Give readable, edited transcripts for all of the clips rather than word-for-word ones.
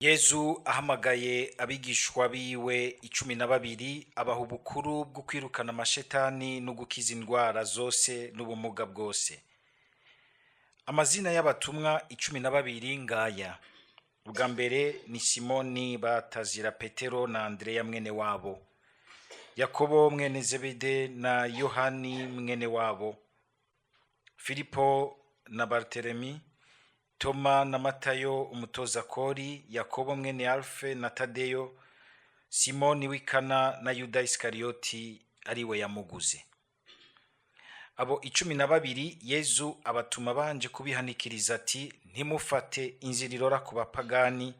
Yezu ahamagaye abigishwa biwe 12 abaha ubukuru bwo kwirukana amashetani no gukiza indwara zose n'ubumuga bwose. Amazina y'abatumwa 12 ngaya. Ubwa mbere ni Simoni batazira Petero na Andrea mwene wabo, Yakobo mwene Zebede na Yohani mwene wabo, Filipo na Bartelemi, Toma na Matayo umutoza kori, Yakobo mwene Alfe na Tadeyo, Simoni w'Ikana na Yuda Iskarioti ariwe yamuguze. Abo 12 Yezu abatuma banje kubihanikiriza ati, ntimufate inzira irora ku bapagani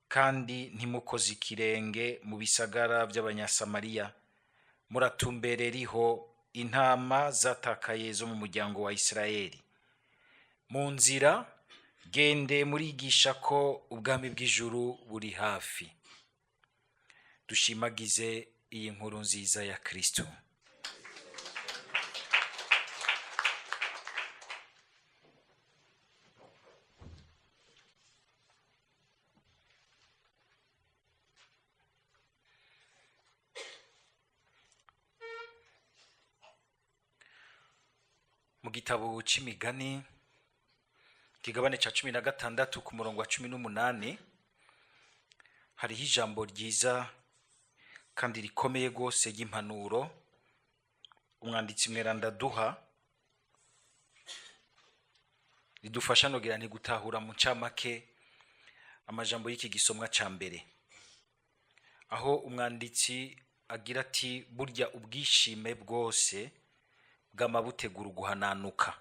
kandi ntimukoze ikirenge mu bisagara by'abanyasamariya, muratumbereriho intama zatakaye zo mu muryango wa Isirayeli. Mu nzira gende murigisha ko ubwami bw'ijuru buri hafi. Dushimagize iyi nkuru nziza ya Kristo. Mu gitabo c'imigani kigabane ca 16 ku murongo wa 18 hariho ijambo ryiza kandi rikomeye gose ry'impanuro umwanditsi mweranda duha ridufasha nogira nti gutahura mu camake amajambo y'iki gisomwa ca mbere, aho umwanditsi agira ati burya ubwishime bwose bwama butegura guhananuka.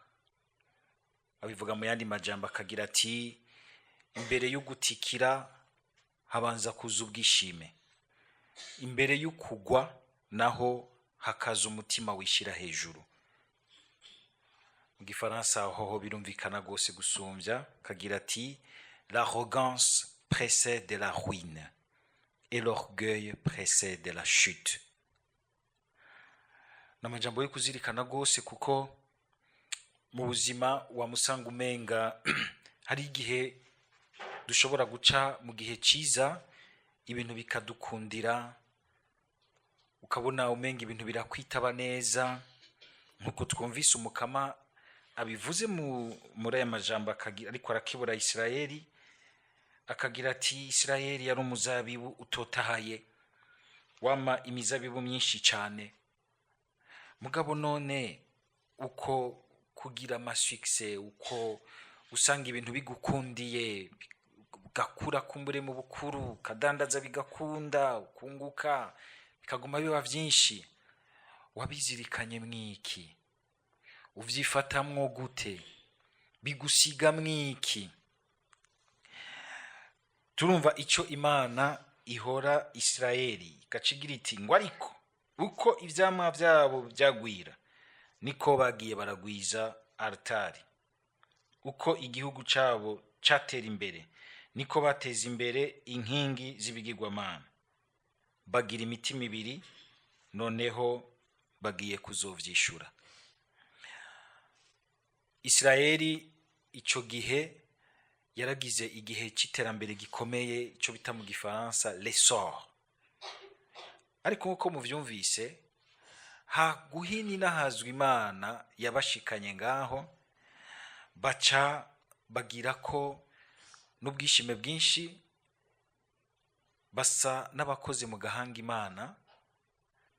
Abivuga mu yandi majambo akagira ati imbere y'ugutikira habanza kuza ubwishime, imbere y'ukugwa naho hakaza umutima wishira hejuru. Mu Gifaransa hoho birumvikana gose gusumvya, kagira ati l'arrogance précède la ruine et l'orgueil précède la chute. Namajambo yo kuzirikana gose kuko mu buzima wa musanga umenga hari igihe dushobora guca mu gihe ciza ibintu bikadukundira, ukabona umenga ibintu birakwitaba neza nkuko twumvise umukama abivuze muri aya majambo ariko arakibura Isirayeli, akagira ati Isirayeli yari umuzabibu utotahaye wama imizabibu myinshi cyane, mugabo none uko kugira amasuccess, uko usanga ibintu bigukundiye gakura kumbure mu bukuru, kadandaza bigakunda, ukunguka bikaguma biba vyinshi, wabizirikanye mwiki? Uvyifatamwo gute? Bigusiga mwiki? Turumva ico Imana ihora Isirayeli gacigira iti ngo ariko uko ivyamwa vyabo byagwira niko bagiye baragwiza altari, uko igihugu cabo catera imbere niko bateza imbere inkingi z'ibigirwamana, bagira imitima ibiri noneho bagiye kuzovyishura. Isirayeli ico gihe yaragize igihe c'iterambere gikomeye, ico bita mu Gifaransa l'essor, ariko nkuko muvyumvise haguhini nahazwa Imana yabashikanye ngaho, baca bagira ko n'ubwishime bwinshi, basa n'abakoze mu gahanga Imana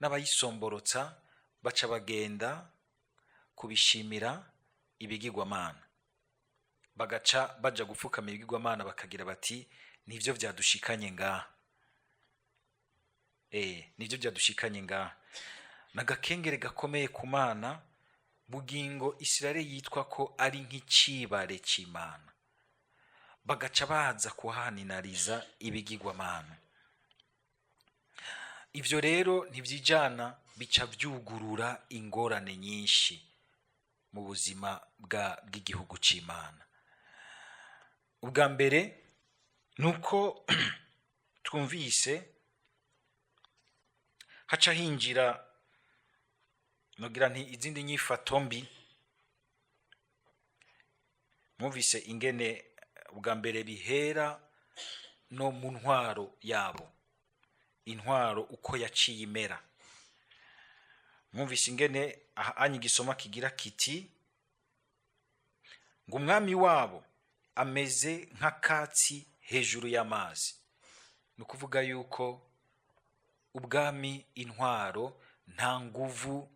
n'abayisomborotsa, baca bagenda kubishimira ibigirwamana, bagaca baja gupfukama ibigirwamana bakagira bati nivyo vyadushikanye ngaha, nivyo vyadushikanye ngaha. Nagakengere gakomeye ku Mana, bugingo Isirayeli yitwa ko ari nk'icibare c'Imana, bagaca baza kuhaninariza ibigirwamana. Ivyo rero ntivyijana, bica vyugurura ingorane nyinshi mu buzima bw'igihugu c'Imana. Ubwa mbere nuko twumvise haca hinjira nogira nti izindi nyifato mbi. Mwumvise ingene ubwa mbere bihera no mu ntwaro yabo, intwaro uko yaciye imera. Mwumvise ingene ahanye igisoma kigira kiti ngo umwami wabo ameze nk'akatsi hejuru y'amazi. Ni ukuvuga yuko ubwami, intwaro nta nguvu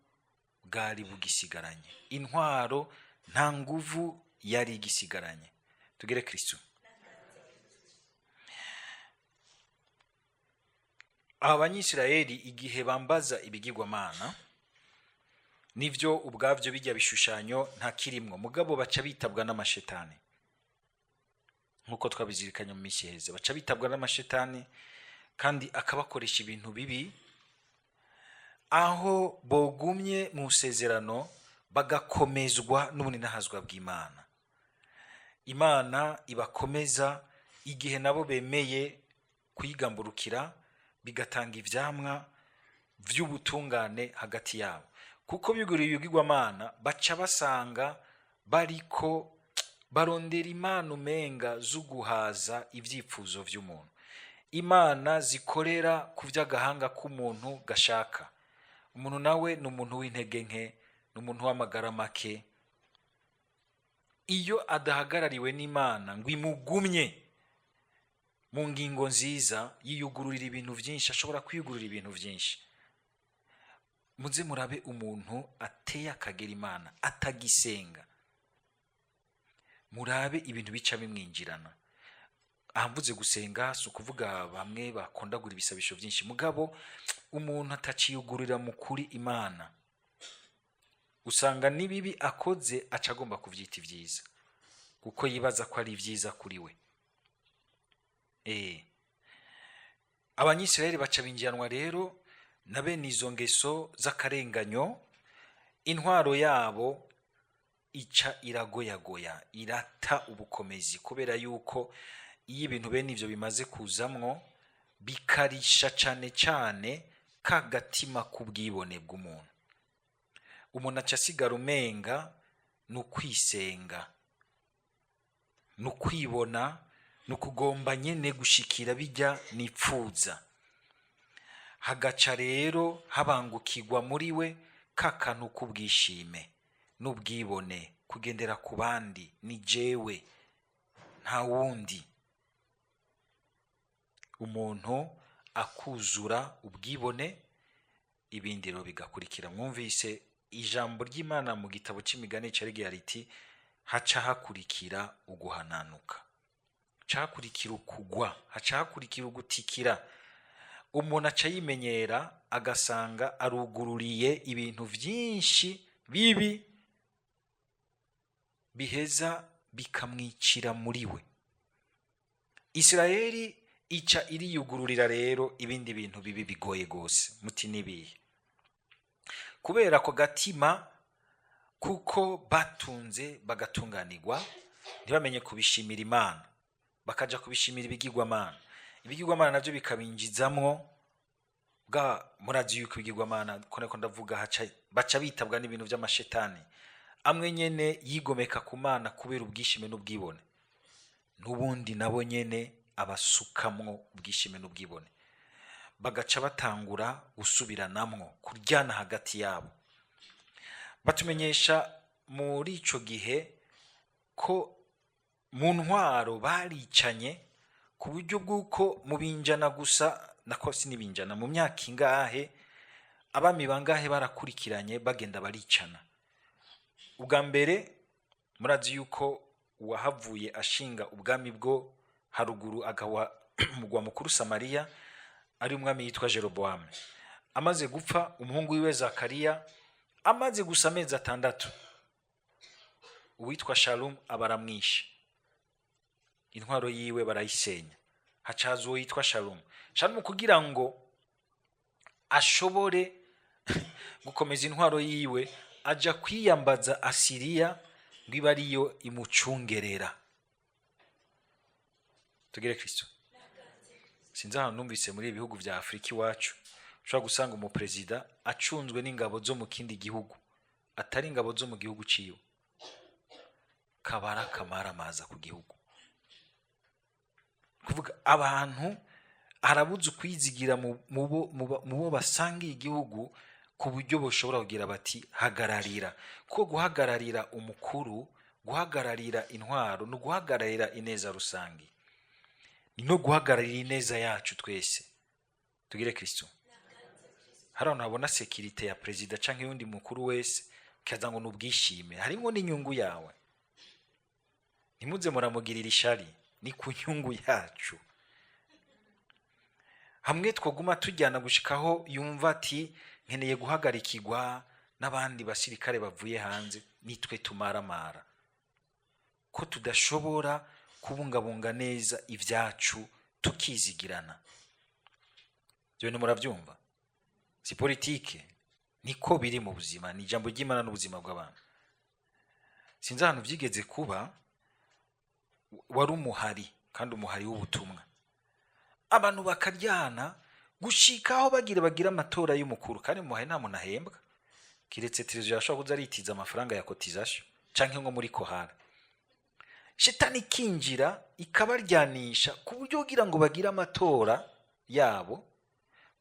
bwari bugisigaranye, intwaro nta nguvu yari igisigaranye. Tugere Kristo. Abanyisirayeli igihe bambaza ibigirwamana, nivyo ubwavyo bijya bishushanyo nta kirimwo, mugabo baca bitabwa n'amashetani. Nkuko twabizirikanye mu minsi iheze, baca bitabwa n'amashetani kandi akabakoresha ibintu bibi, aho bogumye mu sezerano bagakomezwa n'ubuninahazwa bw'Imana. Imana ibakomeza igihe nabo bemeye kuyigamburukira, bigatanga ivyamwa vy'ubutungane hagati yabo. Kuko biguriye ibigirwamana baca basanga bariko barondera imana umenga zuguhaza ivyipfuzo vy'umuntu, imana zikorera ku vy'agahanga k'umuntu gashaka. Umuntu nawe ni umuntu w'intege nke, ni umuntu w'amagara make. Iyo adahagarariwe n'Imana ngo imugumye mu ngingo nziza, yiyugururira ibintu vyinshi, ashobora kwiyugururira ibintu vyinshi. Muze murabe umuntu ateye akagera Imana atagisenga, murabe ibintu bica bimwinjirana. Ahamvuze gusenga si ukuvuga bamwe bakondagura ibisabisho vyinshi, mugabo umuntu ataciyugururira mu kuri Imana, usanga nibibi akoze aca agomba kuvyita ivyiza, kuko yibaza ko ari ivyiza kuri we. Abanyisirayeli baca binjiranwa rero na bene izo ngeso z'akarenganyo. Intwaro yabo ica iragoyagoya, irata ubukomezi, kubera yuko iyo ibintu bene ivyo bimaze kuzamwo bikarisha cane cane kagatima k'ubwibone bw'umuntu. Umuntu aca asigara umenga ni ukwisenga, ni ukwibona, ni ukugomba nyene gushikira bijya nipfuza. Hagaca rero habangukirwa muri we kakantu k'ubwishime n'ubwibone, kugendera ku bandi, ni jewe nta wundi. Umuntu akuzura ubwibone, ibindi rero bigakurikira. Mwumvise ijambo ry'Imana mu gitabo c'imigani carigira riti haca hakurikira uguhananuka, haca hakurikira ukugwa, haca hakurikira ugutikira. Umuntu aca yimenyera agasanga arugururiye ibintu vyinshi bibi biheza bikamwicira muri we. Isirayeli ica iriyugururira rero ibindi bintu bibi bigoye gose. Muti nibihe? Kubera ko gatima, kuko batunze bagatunganirwa, ntibamenye kubishimira Imana, bakaja kubishimira ibigirwamana. Ibigirwamana navyo bikabinjizamwo bwa murazi yuko ibigirwamana ko ndavuga baca bitabwa n'ibintu vy'amashetani amwe nyene yigomeka ku Mana kubera ubwishime n'ubwibone, n'ubundi nabo nyene abasukamwo ubwishime n'ubwibone, bagaca batangura gusubiranamwo, kuryana hagati yabo. Batumenyesha muri ico gihe ko mu ntwaro baricanye ku buryo bw'uko mu binjana gusa, nako sinibinjana, mu myaka ingahe abami bangahe barakurikiranye bagenda baricana. Ubwa mbere murazi yuko uwahavuye ashinga ubwami bwo haruguru agawa mugwa mukuru Samariya ari umwami yitwa Jeroboamu. Amaze gupfa, umuhungu wiwe Zakariya amaze gusa amezi 6, uwitwa Shalom abaramwishe, intwaro yiwe barayisenya, hacaza uwo yitwa Shalom. Shalom kugira ngo ashobore gukomeza intwaro yiwe aja kwiyambaza Asiriya ngo ibe ariyo imucungerera. Tugere Kristo. Sinzi ahantu numvise muri ibihugu vya Afrika iwacu ushobora gusanga umuperezida acunzwe n'ingabo zo mu kindi gihugu atari ingabo zo mu gihugu ciwe, kabara kamara maza ku gihugu. kuvuga abantu arabuze ukwizigira mu bo basangiye igihugu ku buryo bashobora kugira bati hagararira, kuko guhagararira umukuru, guhagararira intwaro no guhagararira ineza rusange, ni no guhagararira ineza yacu twese. Tugire Kristo. Hari abantu babona sekirite ya perezida canke y'undi mukuru wese kaza ngo nubwishime, harimo n'inyungu yawe. Ntimuze muramugirira ishari, ni ku nyungu yacu. Hamwe twoguma tujyana gushikaho yumva ati nkeneye guhagarikirwa n'abandi basirikare bavuye hanze, nitwe tumaramara ko tudashobora kubungabunga neza ivyacu tukizigirana. Byo ni muravyumva? Si politike, niko biri mu buzima, ni ijambo ry'Imana n'ubuzima bw'abantu. Sinzi ahantu vyigeze kuba, wari umuhari kandi umuhari w'ubutumwa, abantu bakaryana gushikaho bagira amatora y'umukuru, kandi mu muhari nta muntu ahembwa kiretse televiziyo yashobora kuza aritiza amafaranga ya cotisation canke nko muri kohara. Shetani kinjira ikabaryanisha ku buryo kugira ngo bagire amatora yabo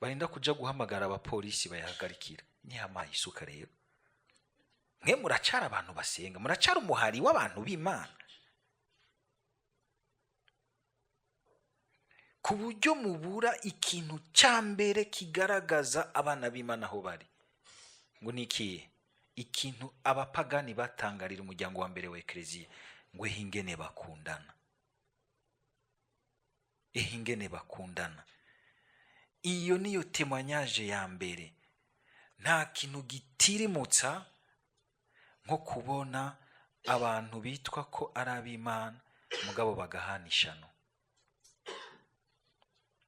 barinda kuja guhamagara abapolisi bayahagarikira. Nyamaye isuka rero, mwe muracara abantu basenga, muracara umuhari w'abantu b'Imana, ku buryo mubura ikintu cya mbere kigaragaza abana b'Imana aho bari. Ngo nikiye ikintu abapagani batangarira umuryango wa mbere wa Eklezia, ngo hingene bakundana, ehingene bakundana. Iyo niyo témoignage ya mbere. Nta kintu gitirimutsa nko kubona abantu bitwa ko ari ab'Imana mugabo bagahanishano.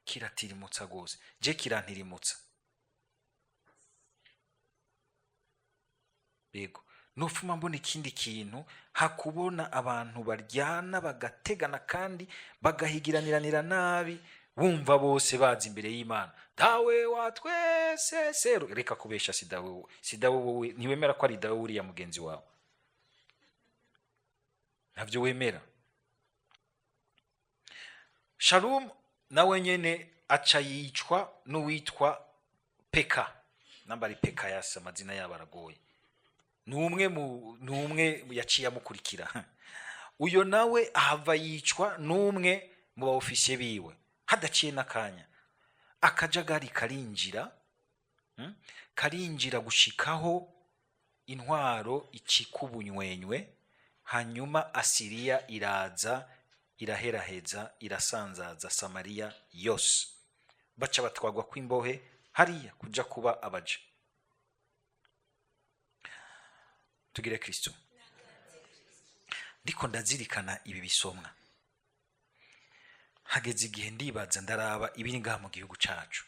Kiratirimutsa gose, je kirantirimutsa. Bego nufuma mbona ikindi kintu, hakubona abantu baryana bagategana kandi bagahigiranira nabi, wumva bose bazi imbere y'Imana, dawe wa twese sero. Reka kubesha, sidawe wowe ntiwemera ko ari dawe uriya mugenzi wawe, navyo wemera. Shalom nawe nyene aca yicwa n'uwitwa Peka, nambari Peka yasa amazina yabo aragoye, n'umwe yaciye amukurikira. Uyo nawe ahava yicwa n'umwe mu ba ofisiye biwe, hadaciye n'akanya akajagari karinjira gushikaho intwaro ikikubunywenywe, hanyuma Asiriya iraza iraheraheza irasanzaza Samariya yose, baca batwagwa kw'imbohe hariya kuja kuba abaje. Tugire Kristo. Ndiko ndazirikana ibi bisomwa, hageze igihe ndibaza ndaraba ibiri ngaha mu gihugu cacu,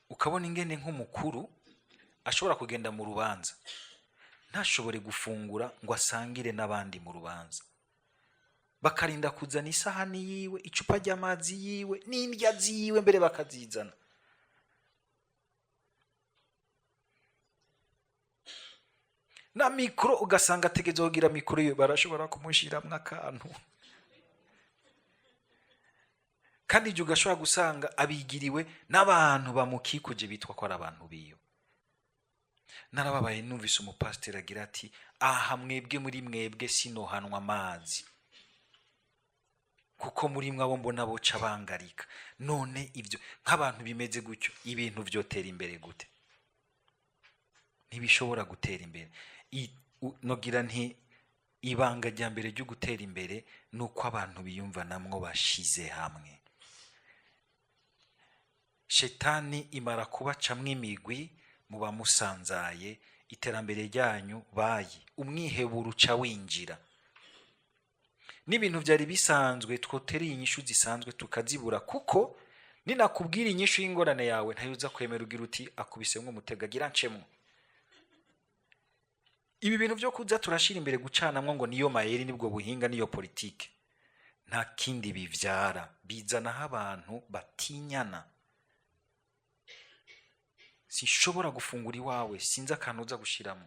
ukabona ingene nk'umukuru ashobora kugenda mu rubanza ntashobore gufungura ngo asangire n'abandi mu rubanza, bakarinda kuzana isahani yiwe, icupa ry'amazi yiwe n'indya ziwe mbere bakazizana. Na mikro ugasanga ategeze kugira mikro yo barashobora kumushiramwe akantu, kandi ibyo ugashobora gusanga abigiriwe n'abantu bamukikuje bitwa ko ari abantu biyo. Narababaye numvise umupasiteri agira ati, aha mwebwe muri mwebwe sinohanwa amazi kuko muri mwabo mbona boca bangarika. None ibyo nk'abantu bimeze gutyo, ibintu vyotera imbere gute? Ntibishobora gutera imbere. Nogira nti ibanga rya mbere ryo gutera imbere nuko abantu biyumva namwo bashize hamwe. Shetani imara kubacamwe imigwi, muba musanzaye, iterambere ryanyu bayi, umwiheburo uca winjira. N'ibintu byari bisanzwe twotereye inyishu zisanzwe tukazibura, kuko ninakubwira inyishu y'ingorane yawe ntayuza kwemera ugira uti akubisemwe umutega gira ncemwe. Ibi bintu byo kuza turashira imbere gucanamwo ngo niyo mayeri nibwo buhinga niyo politike, nta kindi bivyara, bizanaho abantu batinyana. Sinshobora gufungura iwawe sinzi akantu uza gushiramo,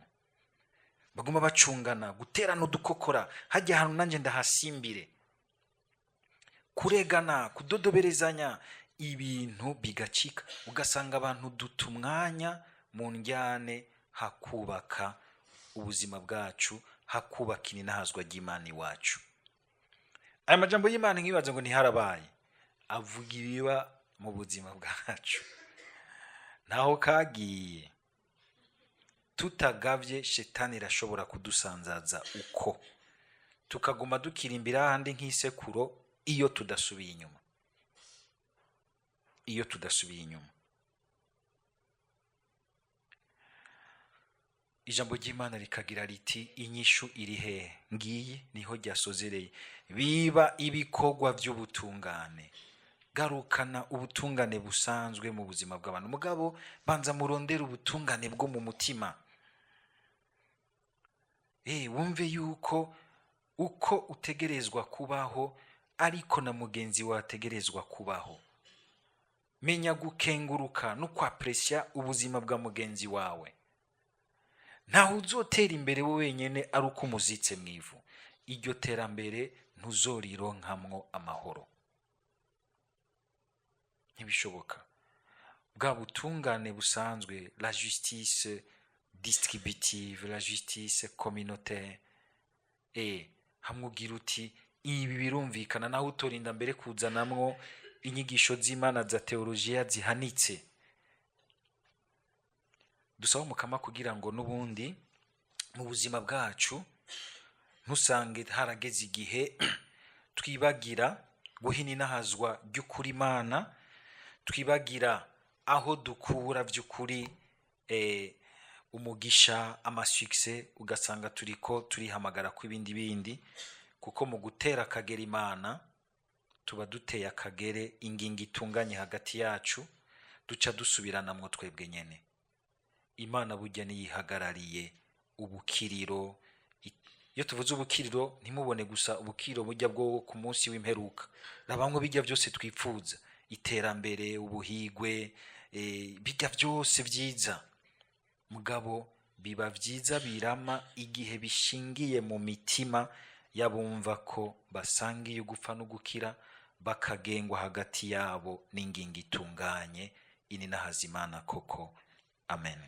baguma bacungana, guterana udukokora, hajya ahantu nanjye ndahasimbire, kuregana, kudodoberezanya, ibintu bigacika, ugasanga abantu duta umwanya mu njyane hakubaka ubuzima bwacu, hakubaka ininahazwa ry'Imana iwacu. Aya majambo y'Imana nkibaza ngo ntiharabaye, avuga ibiba mu buzima bwacu, ntaho kagiye. Tutagavye shetani irashobora kudusanzaza uko, tukaguma dukirimbira ahandi nk'isekuro iyo tudasubiye inyuma, iyo tudasubiye inyuma. Ijambo ry'Imana rikagira riti inyishu iri hehe? Ngiyi niho ryasozereye. Biba ibikorwa by'ubutungane. Garukana ubutungane busanzwe mu buzima bw'abantu. Mugabo banza murondera ubutungane bwo mu mutima. Wumve yuko uko utegerezwa kubaho ariko na mugenzi wategerezwa kubaho. Menya gukenguruka no kwapresya ubuzima bwa mugenzi wawe. Ntaho uzotera imbere wowe wenyene ari uko umuzitse mwivu. Iryo terambere ntuzorironkamwo amahoro, ntibishoboka. Bwa butungane busanzwe, la justice distributive, la justice communautaire, hamubwira uti ibi birumvikana, naho utorinda mbere kuzanamwo inyigisho z'Imana za teologiya zihanitse. Dusaba Mukama kugira ngo n'ubundi mu buzima bwacu ntusange harageze igihe twibagira guhina inahazwa ry'ukuri Imana, twibagira aho dukura by'ukuri umugisha, amasuccess, ugasanga turiko turihamagara ku ibindi, kuko mu gutera akagera Imana tuba duteye akagere ingingo itunganye hagati yacu, duca dusubiranamwo twebwe nyene. Imana burya niyihagarariye ubukiriro. Iyo tuvuze ubukiriro ntimubone gusa ubukiriro burya bwo ku munsi w'imperuka, rabamwe bijya byose twipfuza, iterambere, ubuhigwe, bijya byose byiza. Mugabo biba byiza birama igihe bishingiye mu mitima y'abumva ko basangiye gupfa no gukira, bakagengwa hagati yabo n'ingingo itunganye, ininahaza Imana koko. Amen.